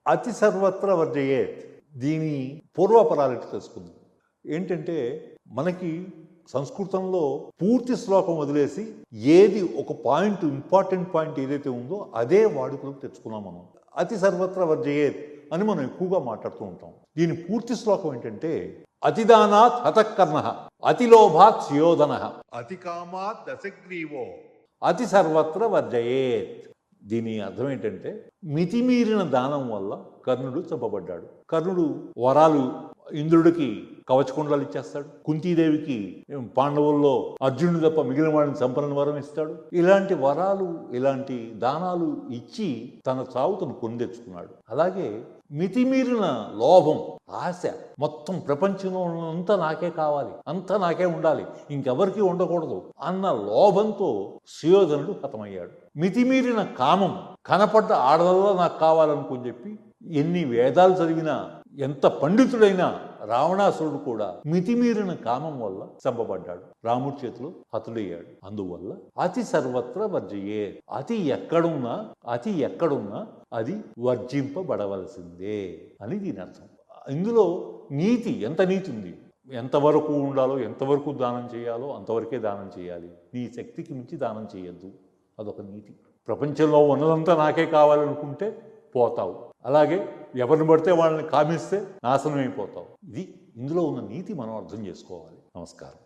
అతి సర్వత్ర వర్జయేత్. దీని పూర్వపరాలు తెలుసుకుందాం. ఏంటంటే మనకి సంస్కృతంలో పూర్తి శ్లోకం వదిలేసి ఏది ఒక పాయింట్, ఇంపార్టెంట్ పాయింట్ ఏదైతే ఉందో అదే వాడుకలోకి తెచ్చుకున్నాం మనం. అతి సర్వత్ర వర్జయేత్ అని మనం ఎక్కువగా మాట్లాడుతూ ఉంటాం. దీని పూర్తి శ్లోకం ఏంటంటే అతిదానాత్ హతకర్ణ, అతిలోభాత్ సుయోధన, అతి కామాత్ దశగ్రీవో, అతి సర్వత్ర వర్జయేత్. దీని అర్థం ఏంటంటే మితిమీరిన దానం వల్ల కర్ణుడు చంపబడ్డాడు. కర్ణుడు వరాలు ఇంద్రుడికి కవచకుండలు ఇచ్చేస్తాడు, కుంతీదేవికి పాండవుల్లో అర్జునుడు తప్ప మిగిలిన వాడిని చంపని వరం ఇస్తాడు. ఇలాంటి వరాలు, ఇలాంటి దానాలు ఇచ్చి తన చావు తను కొని తెచ్చుకున్నాడు. అలాగే మితిమీరిన లోభం, ఆశ, మొత్తం ప్రపంచంలో అంతా నాకే కావాలి, అంతా నాకే ఉండాలి, ఇంకెవరికి ఉండకూడదు అన్న లోభంతో సుయోధనుడు హతమయ్యాడు. మితిమీరిన కామం, కనపడ్డ ఆడదల్లో నాకు కావాలనుకుని చెప్పి ఎన్ని వేదాలు చదివినా, ఎంత పండితుడైనా రావణాసురుడు కూడా మితిమీరిన కామం వల్ల చంపబడ్డాడు, రాముడి చేతిలో హతుడయ్యాడు. అందువల్ల అతి సర్వత్ర వర్జయే, అతి ఎక్కడున్నా అది వర్జింపబడవలసిందే అని దీని అర్థం. ఇందులో నీతి, ఎంత నీతి ఉంది, ఎంతవరకు ఉండాలో, ఎంతవరకు దానం చేయాలో అంతవరకే దానం చేయాలి, నీ శక్తికి మించి దానం చేయొద్దు, అదొక నీతి. ప్రపంచంలో ఉన్నదంతా నాకే కావాలనుకుంటే పోతావు, అలాగే ఎవరిని పడితే వాళ్ళని కామిస్తే నాశనం అయిపోతావు. ఇది ఇందులో ఉన్న నీతి మనం అర్థం చేసుకోవాలి. నమస్కారం.